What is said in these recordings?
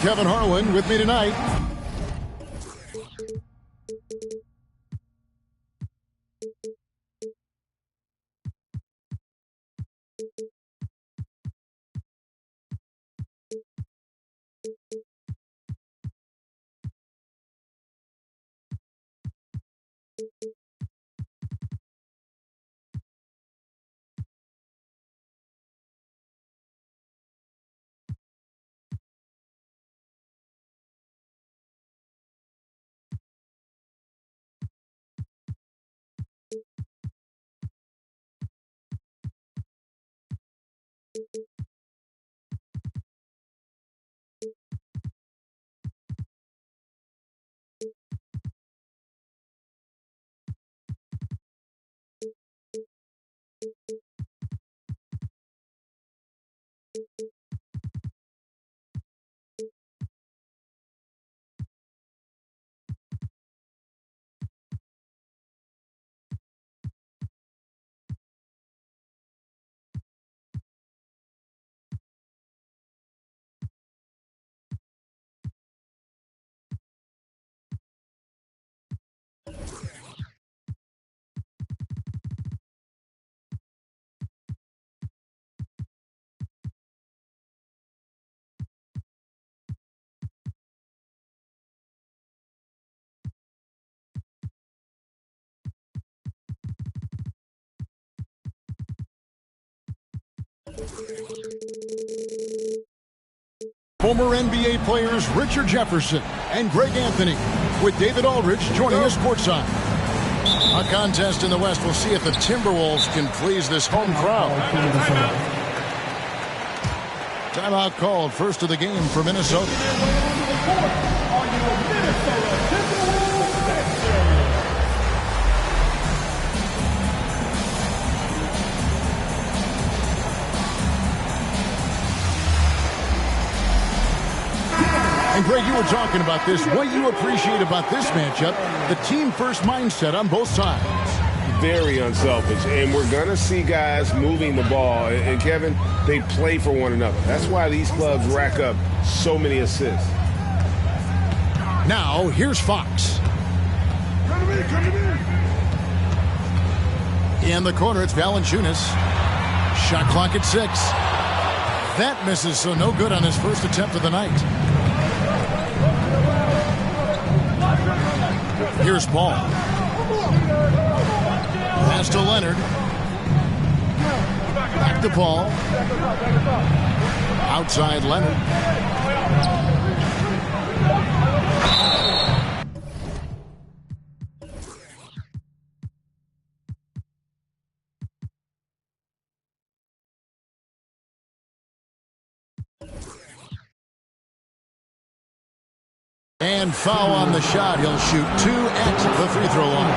Kevin Harlan with me tonight. Former NBA players Richard Jefferson and Greg Anthony, with David Aldridge joining us courtside. A contest in the West. We'll see if the Timberwolves can please this home crowd. Timeout called. First of the game for Minnesota. And Greg, you were talking about this. What you appreciate about this matchup, the team-first mindset on both sides. Very unselfish. And we're going to see guys moving the ball. And, Kevin, they play for one another. That's why these clubs rack up so many assists. Now, here's Fox. In the corner, it's Valanciunas. Shot clock at 6. That misses, so no good on his first attempt of the night. Here's Paul. Pass to Leonard. Back to Paul. Outside Leonard. And foul on the shot. He'll shoot 2 at the free throw line.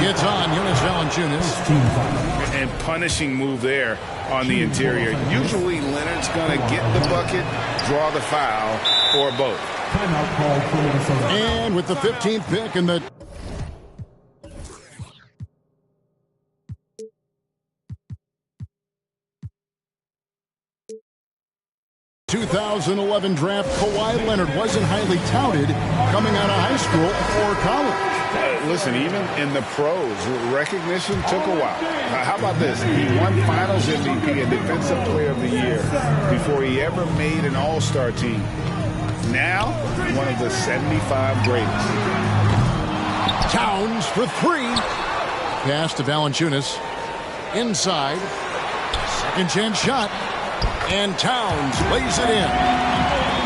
Gets on Jonas Valanciunas. And punishing move there on the interior. Usually Leonard's going to get the bucket, draw the foul, or both. And with the 15th pick in the 2011 draft, Kawhi Leonard wasn't highly touted coming out of high school or college. Listen, even in the pros, recognition took a while. How about this? He won Finals MVP and Defensive Player of the Year before he ever made an All-Star team. Now, one of the 75 greatest. Towns for 3. Pass to Valanciunas. Inside. Second chance shot. And Towns lays it in.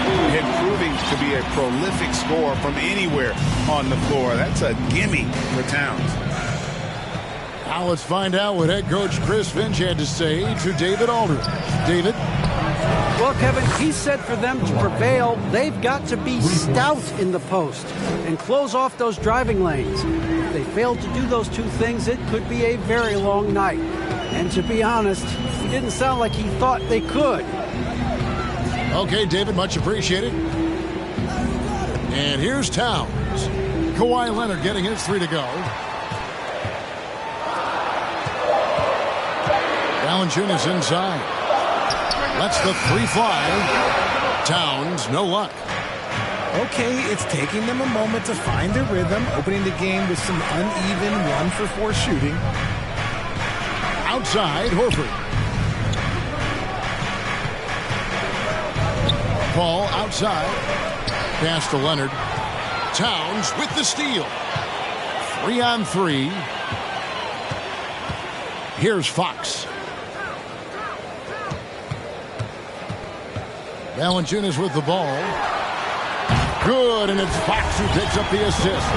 And proving to be a prolific scorer from anywhere on the floor. That's a gimme for Towns. Now let's find out what head coach Chris Finch had to say to David Aldridge. David? Well, Kevin, he said for them to prevail, they've got to be stout in the post and close off those driving lanes. If they fail to do those 2 things, it could be a very long night. And to be honest, he didn't sound like he thought they could. Okay, David, much appreciated. And here's Towns. Kawhi Leonard getting his 3 to go. Valanciunas inside. Lets the 3 fly. Towns, no luck. Okay, it's taking them a moment to find their rhythm, opening the game with some uneven 1-for-4 shooting. Outside, Horford. Paul outside. Pass to Leonard. Towns with the steal. 3 on 3. Here's Fox. Valanciunas with the ball. Good, and it's Fox who picks up the assist.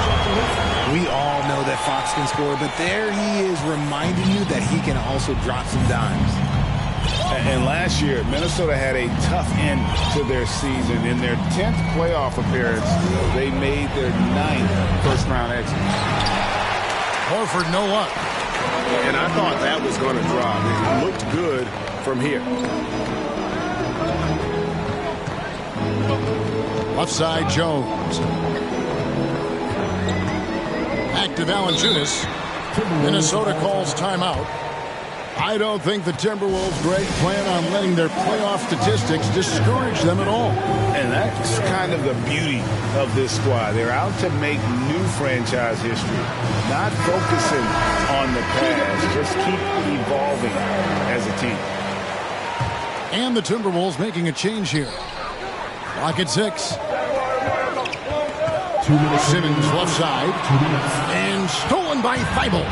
We all know that Fox can score, but there he is reminding you that he can also drop some dimes. And last year, Minnesota had a tough end to their season. In their 10th playoff appearance, they made their 9th first-round exit. Horford, no luck. And I thought that was going to drop. It looked good from here. Left side, Jones. Back to Valanciunas. Minnesota calls timeout. I don't think the Timberwolves, Greg, plan on letting their playoff statistics discourage them at all. And that's kind of the beauty of this squad. They're out to make new franchise history, not focusing on the past, just keep evolving as a team. And the Timberwolves making a change here. Clock at 6. Simmons left side. And stolen by Thibault.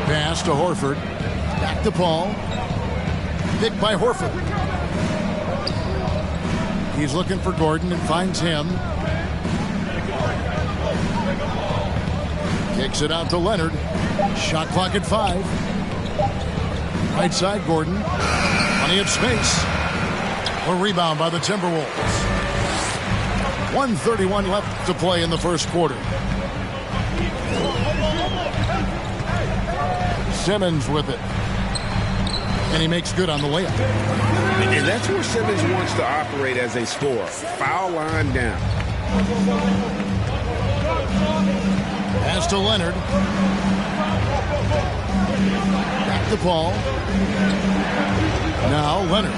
Pass to Horford. Back to Paul. Picked by Horford. He's looking for Gordon and finds him. Kicks it out to Leonard. Shot clock at 5. Right side, Gordon. Plenty of space. A rebound by the Timberwolves. 1:31 left to play in the first quarter. Simmons with it. And he makes good on the layup. And that's where Simmons wants to operate as a scorer. Foul line down. Pass to Leonard. Back to Paul. Now Leonard.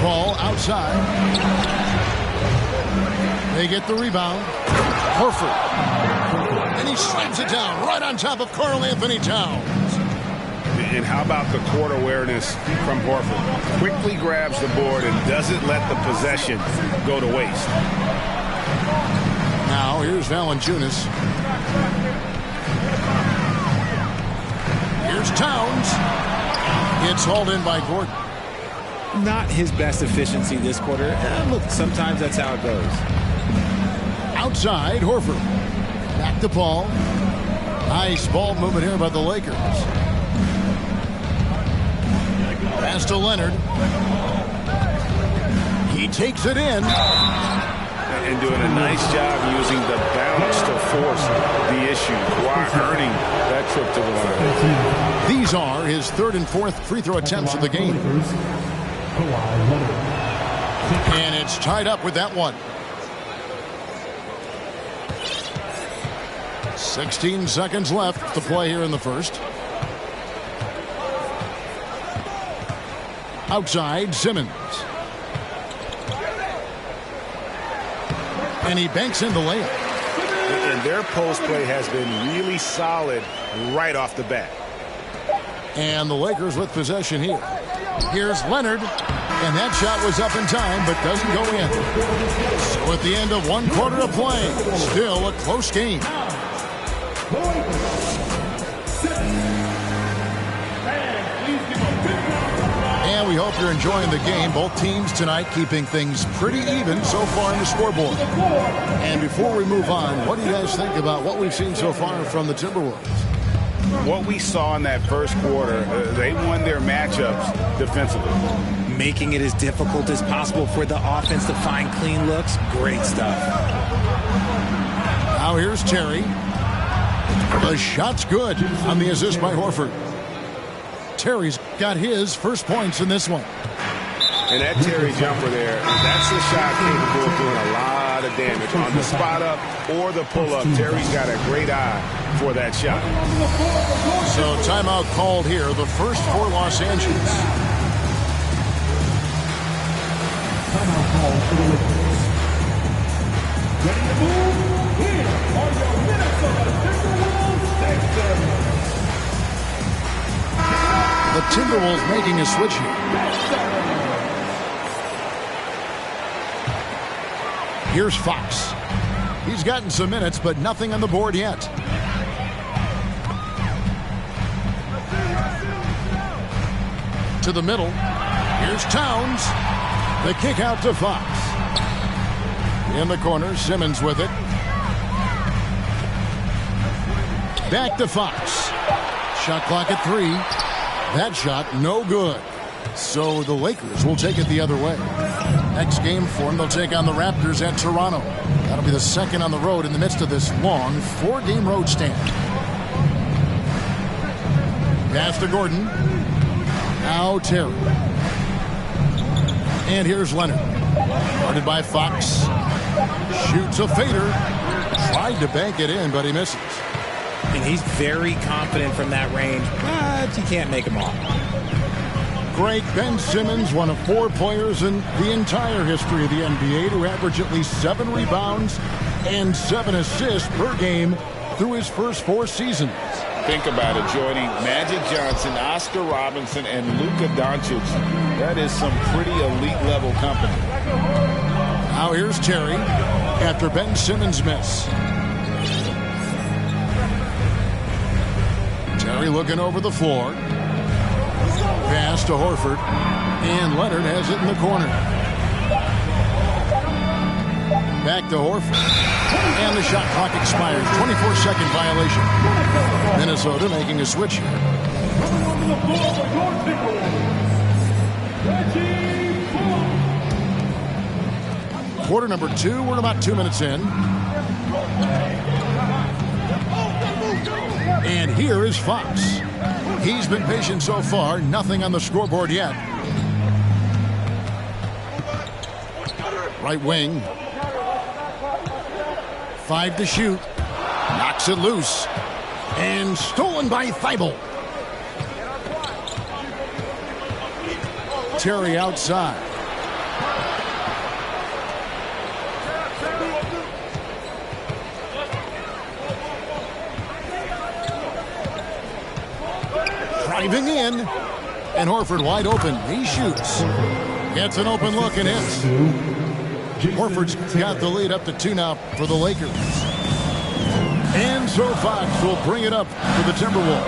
Paul outside. They get the rebound. Horford. And he slams it down right on top of Karl Anthony Towns. And how about the court awareness from Horford? Quickly grabs the board and doesn't let the possession go to waste. Now here's Valanciunas. Here's Towns. It's hauled in by Gordon. Not his best efficiency this quarter. Look, sometimes that's how it goes. Outside, Horford. Back to Paul. Nice ball movement here by the Lakers. Pass to Leonard. He takes it in. And doing a nice job using the bounce to force the issue while earning that trip to the line. These are his third and fourth free throw attempts of the game. And it's tied up with that one. 16 seconds left to play here in the first. Outside, Simmons. And he banks in the layup. And their post play has been really solid right off the bat. And the Lakers with possession here. Here's Leonard. And that shot was up in time, but doesn't go in. So at the end of one quarter of play, still a close game. And we hope you're enjoying the game. Both teams tonight keeping things pretty even so far in the scoreboard. And before we move on, what do you guys think about what we've seen so far from the Timberwolves? What we saw in that first quarter, they won their matchups defensively. Making it as difficult as possible for the offense to find clean looks. Great stuff. Now here's Terry. The shot's good on the assist by Horford. Terry's got his first points in this one. And that Terry jumper there, that's the shot capable of doing a lot of damage. On the spot up or the pull up, Terry's got a great eye for that shot. So timeout called here, the first for Los Angeles. Timeout called for the Lakers. Ready to move? Here are your Minnesota Timberwolves Sixers. The Timberwolves making a switch here. Here's Fox. He's gotten some minutes, but nothing on the board yet. To the middle. Here's Towns. The kick out to Fox. In the corner, Simmons with it. Back to Fox. Shot clock at 3. That shot, no good. So the Lakers will take it the other way. Next game for them, they'll take on the Raptors at Toronto. That'll be the second on the road in the midst of this long 4-game road stand. Pass to Gordon. Now Terry. And here's Leonard. Guarded by Fox. Shoots a fader. Tried to bank it in, but he misses. And he's very confident from that range, but you can't make him all. Great. Ben Simmons, one of 4 players in the entire history of the NBA to average at least 7 rebounds and 7 assists per game through his first 4 seasons. Think about it, joining Magic Johnson, Oscar Robinson, and Luka Doncic. That is some pretty elite level company. Now here's Terry after Ben Simmons' miss. Terry looking over the floor. Pass to Horford. And Leonard has it in the corner. Back to Horford. And the shot clock expires. 24-second violation. Minnesota making a switch here. Quarter number 2. We're about 2 minutes in. And here is Fox. He's been patient so far. Nothing on the scoreboard yet. Right wing. 5 to shoot. Knocks it loose. And stolen by Thibault. Terry outside. Driving in. And Horford wide open. He shoots. Gets an open look and hits. Horford's got the lead up to 2 now for the Lakers. And so Fox will bring it up for the Timberwolves.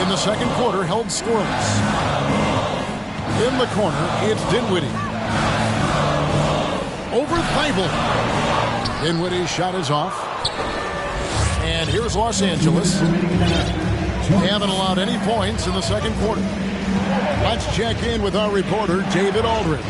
In the second quarter, held scoreless. In the corner, it's Dinwiddie. Over Thibault. Dinwiddie's shot is off. And here's Los Angeles. They haven't allowed any points in the second quarter. Let's check in with our reporter, David Aldridge.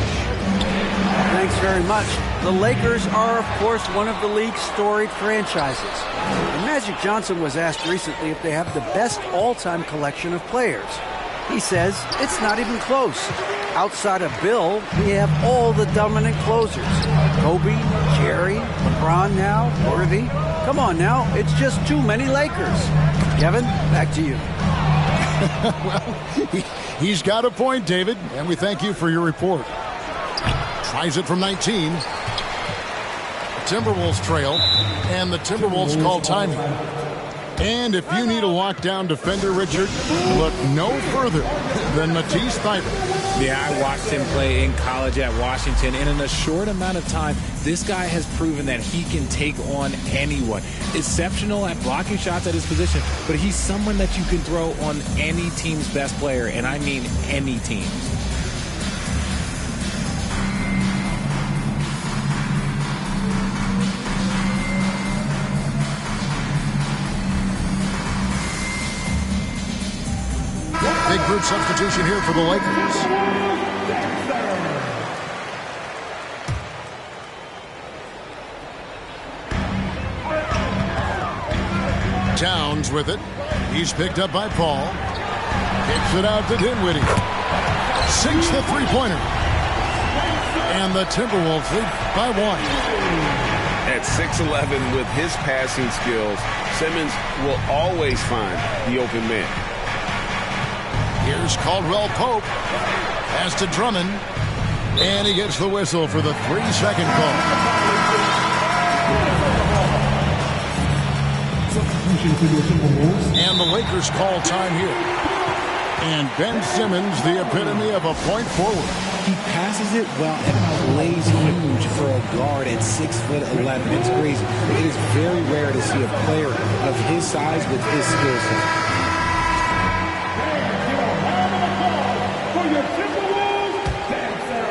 Thanks very much. The Lakers are, of course, one of the league's storied franchises. And Magic Johnson was asked recently if they have the best all-time collection of players. He says it's not even close. Outside of Bill, we have all the dominant closers. Kobe, Jerry, LeBron now, Worthy. Come on now, it's just too many Lakers. Kevin, back to you. Well, he's got a point, David, and we thank you for your report. Tries it from 19. The Timberwolves trail, and the Timberwolves call timing. And if you need a lockdown defender, Richard, look no further than Matisse Thybulle. Yeah, I watched him play in college at Washington, and in a short amount of time, this guy has proven that he can take on anyone. Exceptional at blocking shots at his position, but he's someone that you can throw on any team's best player, and I mean any team. Big group substitution here for the Lakers. Towns with it. He's picked up by Paul. Kicks it out to Dinwiddie. 6 the three-pointer. And the Timberwolves lead by 1. At 6'11", with his passing skills, Simmons will always find the open man. Here's Caldwell Pope. Pass to Drummond. And he gets the whistle for the 3-second call. And the Lakers call time here. And Ben Simmons, the epitome of a point forward. He passes it well and plays huge for a guard at 6'11". It's crazy. It is very rare to see a player of his size with his skill set. For your Timberwolves, dancer.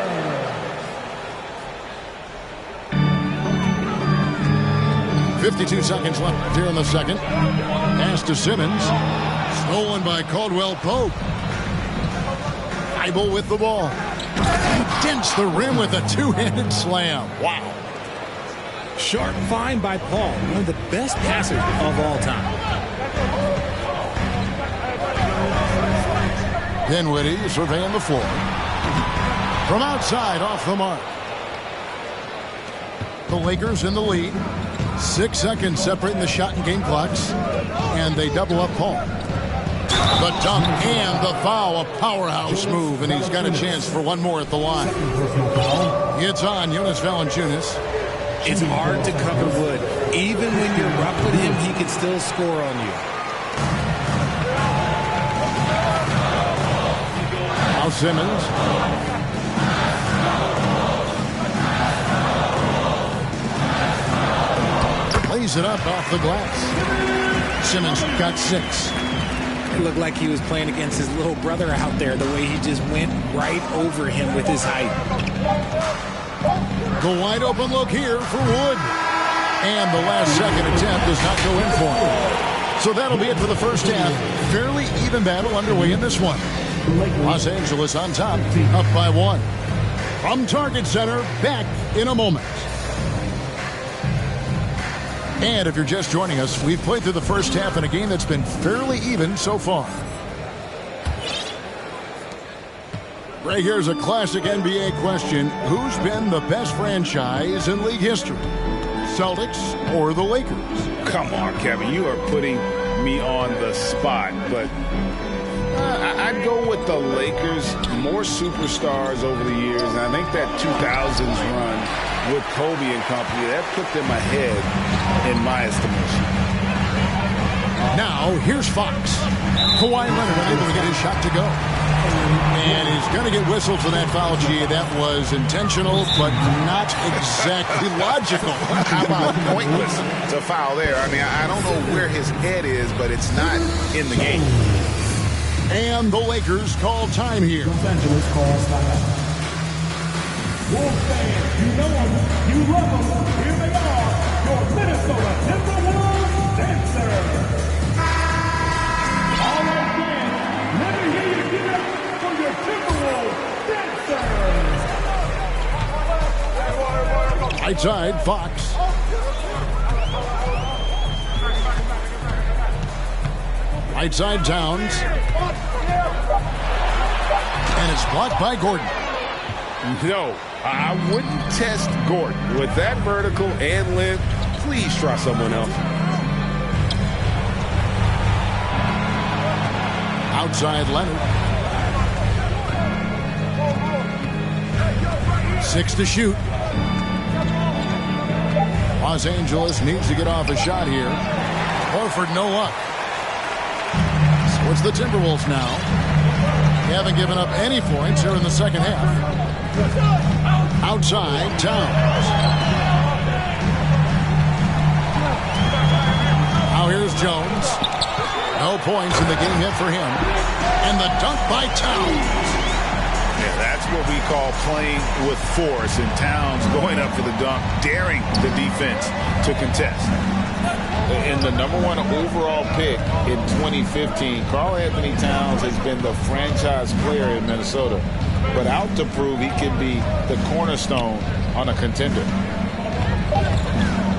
52 seconds left here in the second. Pass to Simmons. Stolen by Caldwell Pope. Thibault with the ball. Dents the rim with a two-handed slam. Wow. Sharp find by Paul, one of the best passers of all time. Dinwiddie surveying the floor. From outside, off the mark. The Lakers in the lead. 6 seconds separating the shot and game clocks. And they double up Paul. The dunk and the foul, a powerhouse move, and he's got a chance for one more at the line. It's on Jonas Valanciunas. It's hard to cover Wood. Even when you're rough with him, he can still score on you. Now Simmons. Lays it up off the glass. Simmons got 6. It looked like he was playing against his little brother out there, the way he just went right over him with his height. The wide open look here for Wood. And the last second attempt does not go in for him. So that'll be it for the first half. Fairly even battle underway in this one. Los Angeles on top, up by 1. From Target Center, back in a moment. And if you're just joining us, we've played through the first half in a game that's been fairly even so far. Right here's a classic NBA question. Who's been the best franchise in league history? Celtics or the Lakers? Come on, Kevin. You are putting me on the spot, but I'd go with the Lakers. More superstars over the years, and I think that 2000s run with Kobe and company, that put them ahead in my estimation. Now, here's Fox. Kawhi Leonard unable to get his shot to go. And he's going to get whistled for that foul, G. That was intentional, but not exactly logical. How about pointless to foul there? I mean, I don't know where his head is, but it's not in the game. And the Lakers call time here. Los Angeles calls time. Wolves fans, you know them, you love them. Here they are, your Minnesota Timberwolves dancers. All right, fans, let me hear you give it up for your Timberwolves dancers. Right side, Fox. Right side, Towns. And it's blocked by Gordon. No, I wouldn't test Gordon. With that vertical and length, please try someone else. Outside, Leonard. 6 to shoot. Los Angeles needs to get off a shot here. Horford, no luck. So it's the Timberwolves now. They haven't given up any points here in the second half. Outside, Towns. Now here's Jones. No points in the game hit for him. And the dunk by Towns. Yeah, that's what we call playing with force. And Towns going up for the dunk, daring the defense to contest. And the #1 overall pick in 2015, Karl Anthony Towns has been the franchise player in Minnesota, but out to prove he can be the cornerstone on a contender.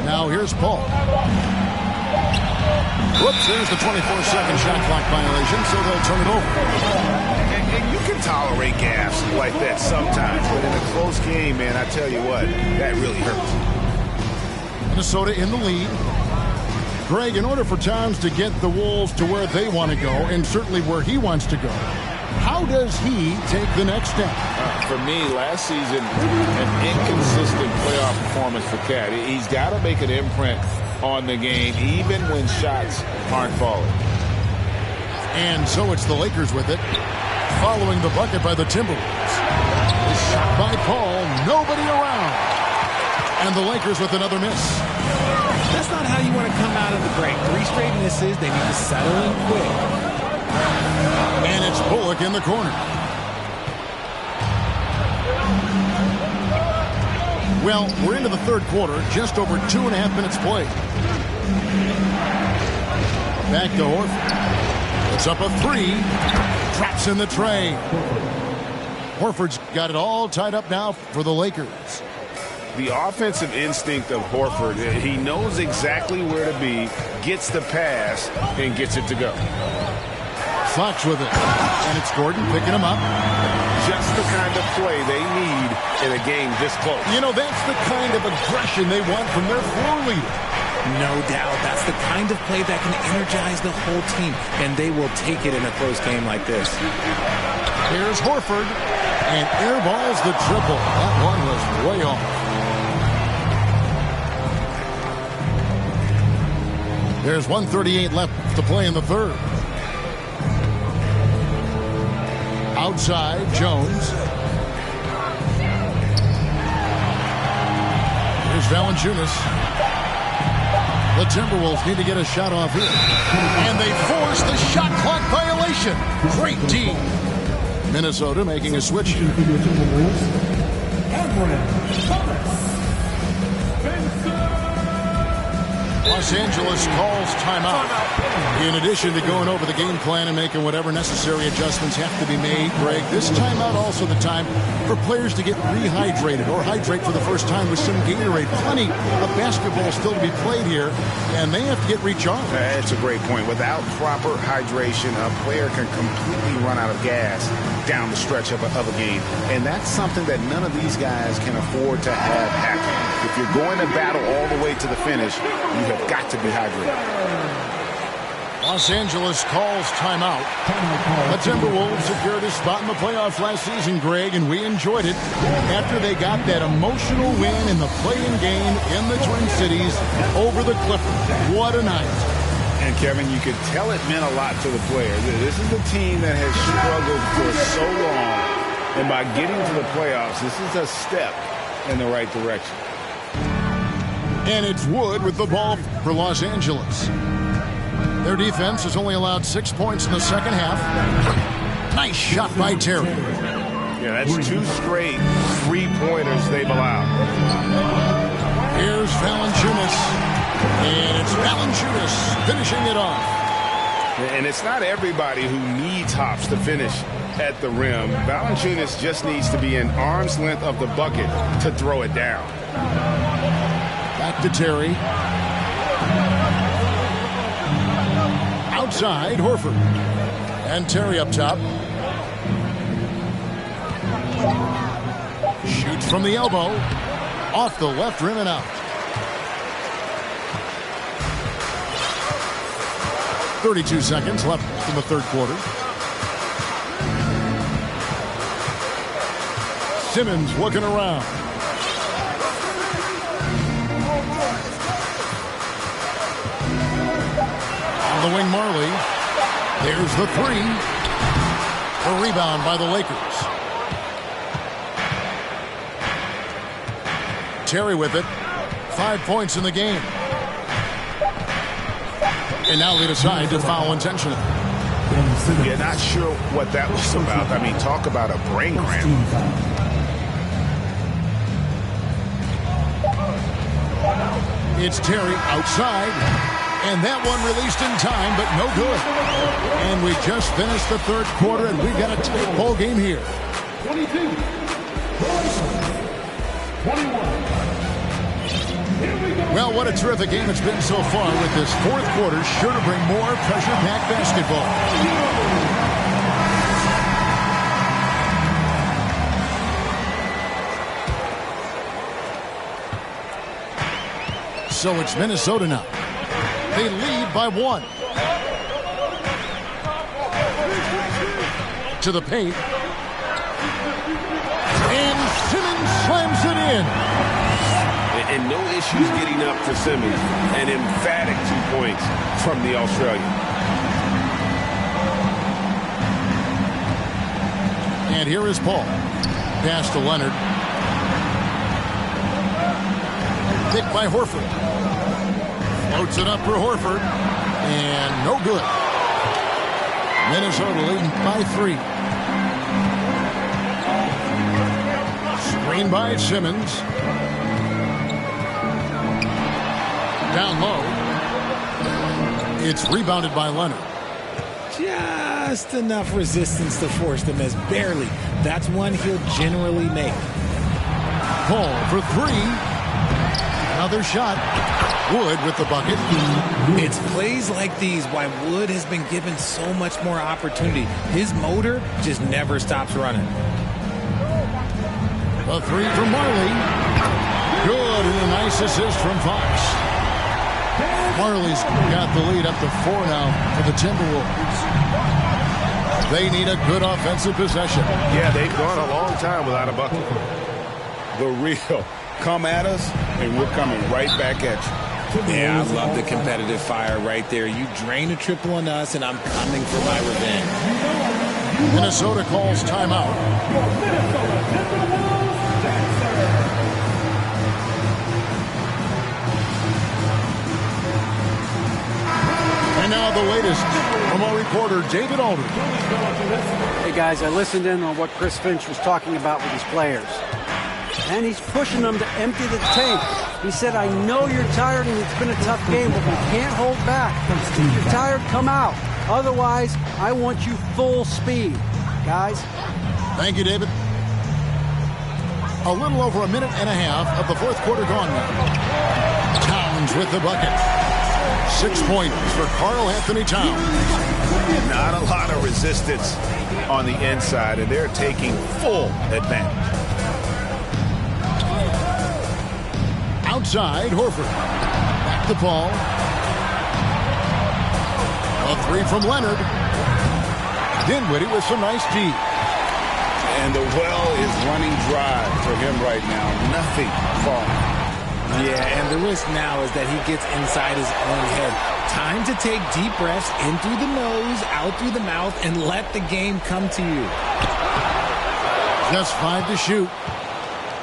Now here's Paul. Whoops, there's the 24-second shot clock violation, so they'll turn it over. And you can tolerate gaffes like that sometimes, but in a close game, man, I tell you what, that really hurts. Minnesota in the lead. Greg, in order for Towns to get the Wolves to where they want to go, and certainly where he wants to go, how does he take the next step? For me, last season, an inconsistent playoff performance for Cat. He's got to make an imprint on the game, even when shots aren't falling. And so it's the Lakers with it, following the bucket by the Timberwolves. Shot by Paul, nobody around. And the Lakers with another miss. That's not how you want to come out of the break. 3 straight misses. They need to settle in quick. And it's Bullock in the corner. Well, we're into the third quarter, just over 2.5 minutes played. Back to Horford. It's up a 3. Drops in the tray. Horford's got it all tied up now for the Lakers. The offensive instinct of Horford, he knows exactly where to be, gets the pass, and gets it to go. Fox with it. And it's Gordon picking him up. Just the kind of play they need in a game this close. You know, that's the kind of aggression they want from their floor leader. No doubt. That's the kind of play that can energize the whole team, and they will take it in a close game like this. Here's Horford, and airballs the triple. That one was way off. There's 1:38 left to play in the third. Outside, Jones. Here's Valanciunas. The Timberwolves need to get a shot off here. And they force the shot clock violation. Great D. Minnesota making a switch. Los Angeles calls timeout. In addition to going over the game plan and making whatever necessary adjustments have to be made, Greg, this timeout also the time for players to get rehydrated or hydrate for the first time with some Gatorade. Plenty of basketball still to be played here, and they have to get recharged. That's a great point. Without proper hydration, a player can completely run out of gas down the stretch of a game, and that's something that none of these guys can afford to have happen. If you're going to battle all the way to the finish, you have got to be hydrated. Los Angeles calls timeout. The Timberwolves secured a spot in the playoffs last season, Greg, and we enjoyed it after they got that emotional win in the play-in game in the Twin Cities over the Clippers. What a night. And Kevin, you could tell it meant a lot to the players. This is a team that has struggled for so long, and by getting to the playoffs, this is a step in the right direction. And it's Wood with the ball for Los Angeles. Their defense has only allowed 6 points in the second half. Nice shot by Terry. Yeah, that's 2 straight three-pointers they've allowed. Here's Valanciunas. And it's Valanciunas finishing it off. And it's not everybody who needs hops to finish at the rim. Valanciunas just needs to be an arm's length of the bucket to throw it down. Back to Terry. Outside, Horford. And Terry up top. Shoots from the elbow. Off the left rim and out. 32 seconds left in the third quarter. Simmons looking around. On the wing, Marley. There's the three. A rebound by the Lakers. Terry with it. 5 points in the game. And now they decide to foul intentionally. Yeah, not sure what that was about. I mean, talk about a brain cramp. It's Terry outside. And that one released in time, but no good. And we just finished the third quarter, and we've got a tight ball game here. 22. 21. Well, what a terrific game it's been so far, with this fourth quarter sure to bring more pressure-packed basketball. So it's Minnesota now. They lead by 1. To the paint. And Simmons slams it in. And no issues getting up for Simmons. An emphatic 2 points from the Australian. And here is Paul. Pass to Leonard. Picked by Horford. Floats it up for Horford. And no good. Minnesota leading by 3. Screen by Simmons. Down low. It's rebounded by Leonard. Just enough resistance to force the miss. Barely. That's one he'll generally make. Paul for 3. Another shot. Wood with the bucket. It's plays like these why Wood has been given so much more opportunity. His motor just never stops running. A 3 from Marley. Good, and a nice assist from Fox. Marley's got the lead up to 4 now for the Timberwolves. They need a good offensive possession. Yeah, they've gone a long time without a bucket. The real come at us, and we're coming right back at you. Yeah, I love the competitive fire right there. You drain a triple on us, and I'm coming for my revenge. Minnesota calls timeout. And now the latest from our reporter, David Aldridge. Hey, guys, I listened in on what Chris Finch was talking about with his players. And he's pushing them to empty the tank. He said, I know you're tired and it's been a tough game, but we can't hold back. If you're tired, come out. Otherwise, I want you full speed. Guys? Thank you, David. A little over a minute and a half of the fourth quarter gone now. Towns with the bucket. 6 points for Karl Anthony Towns. Not a lot of resistance on the inside, and they're taking full advantage. Outside, Horford. Back to Paul. A 3 from Leonard. Dinwiddie with some nice D. And the well is running dry for him right now. Nothing falling. Yeah, and the risk now is that he gets inside his own head. Time to take deep breaths in through the nose, out through the mouth, and let the game come to you. Just 5 to shoot.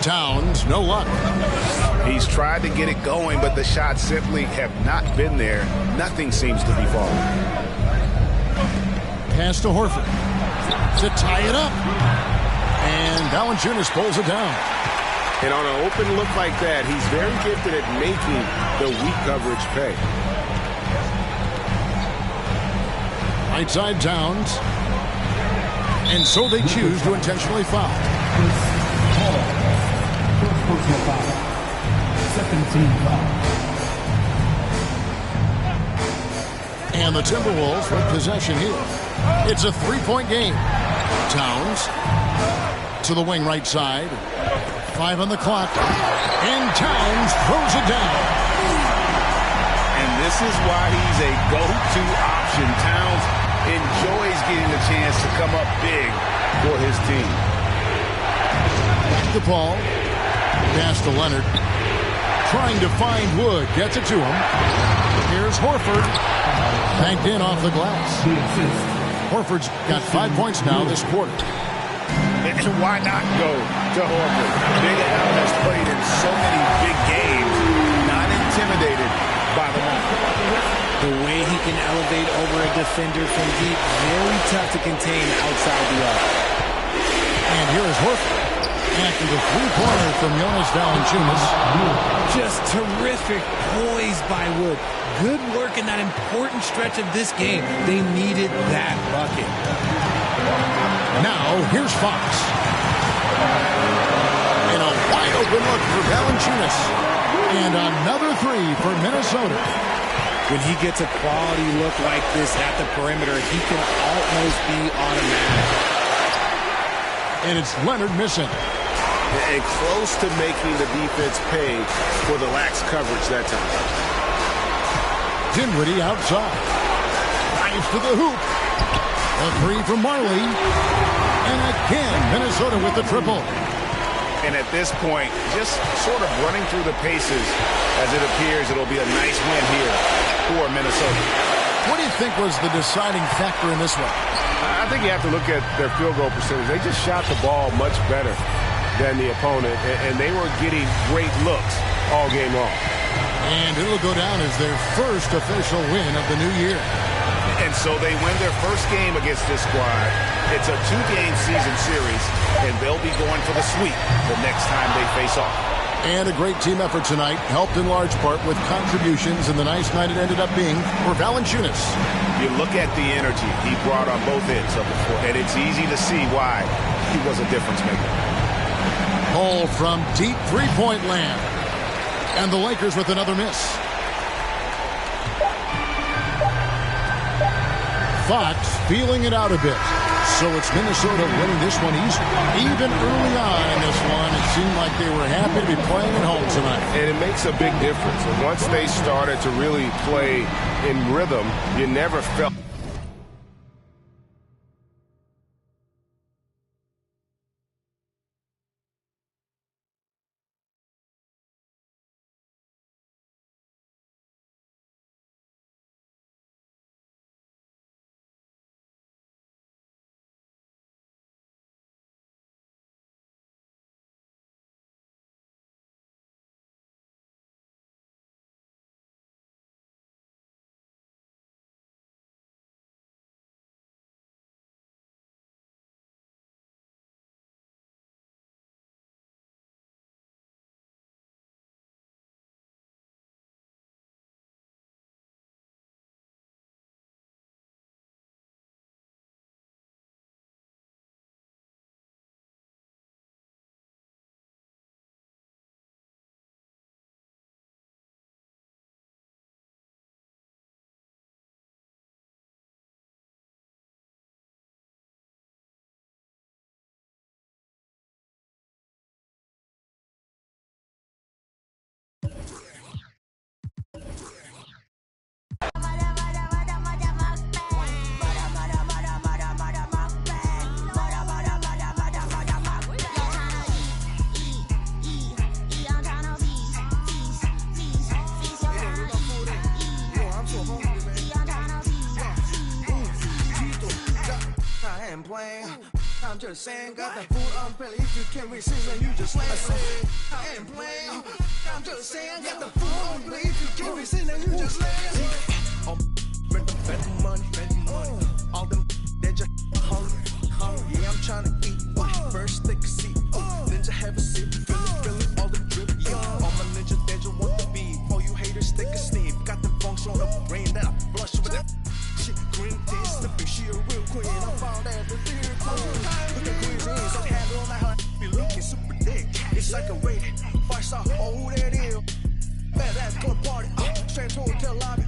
Towns, no luck. He's tried to get it going, but the shots simply have not been there. Nothing seems to be falling. Pass to Horford to tie it up. And Valanciunas pulls it down. And on an open look like that, he's very gifted at making the weak coverage pay. Right side Towns. And so they choose to intentionally foul. First personal foul. Second team foul. And the Timberwolves with possession here. It's a three-point game. Towns to the wing right side. 5 on the clock. And Towns throws it down. And this is why he's a go-to option. Towns enjoys getting the chance to come up big for his team. The ball. Pass to Leonard. Trying to find Wood. Gets it to him. Here's Horford. Banked in off the glass. Horford's got 5 points now this quarter. And why not go to Horford? Big Al has played in so many big games, not intimidated by the moment. The way he can elevate over a defender from deep, very tough to contain outside the arc. And here is Horford. After the three-pointer from Jonas Valanciunas. Just terrific poise by Wood. Good work in that important stretch of this game. They needed that bucket. Now, here's Fox. And a wide-open look for Valanciunas. And another three for Minnesota. When he gets a quality look like this at the perimeter, he can almost be automatic. And it's Leonard missing. And close to making the defense pay for the lax coverage that time. Dinwiddie outside. Dives to the hoop. A three from Marley. And again, Minnesota with the triple. And at this point, just sort of running through the paces as it appears it'll be a nice win here for Minnesota. What do you think was the deciding factor in this one? I think you have to look at their field goal percentage. They just shot the ball much better than the opponent, and they were getting great looks all game long. And it'll go down as their first official win of the new year. And so they win their first game against this squad. It's a 2-game season series, and they'll be going for the sweep the next time they face off. And a great team effort tonight, helped in large part with contributions, and the nice night it ended up being for Valanciunas. You look at the energy he brought on both ends of the floor, and it's easy to see why he was a difference maker. Ball from deep three-point land. And the Lakers with another miss. Fox feeling it out a bit. So it's Minnesota winning this one easily. Even early on in this one, it seemed like they were happy to be playing at home tonight. And it makes a big difference. And once they started to really play in rhythm, you never felt ain't playing. I'm just saying, got that food on belly. If you can't resist, then you just lay. I ain't playing. I'm just saying, got the food on belly. If you can't resist, then you just lay. Spend the money, all them they just hungry. Yeah, I'm trying to eat. First take a seat, then just have a sip. Feeling all the drip. Yeah, all my ninjas they just want to be. For you haters, take a sniff. Got the funks on the brain that I blush with that shit. Green tea, slipping, she a real queen. I found out the theory queen. Look at cuisine, so handle on how I be looking super thick. It's like a rated 5-star. Oh, who that is? Bad ass club party. Straight to hotel lobby.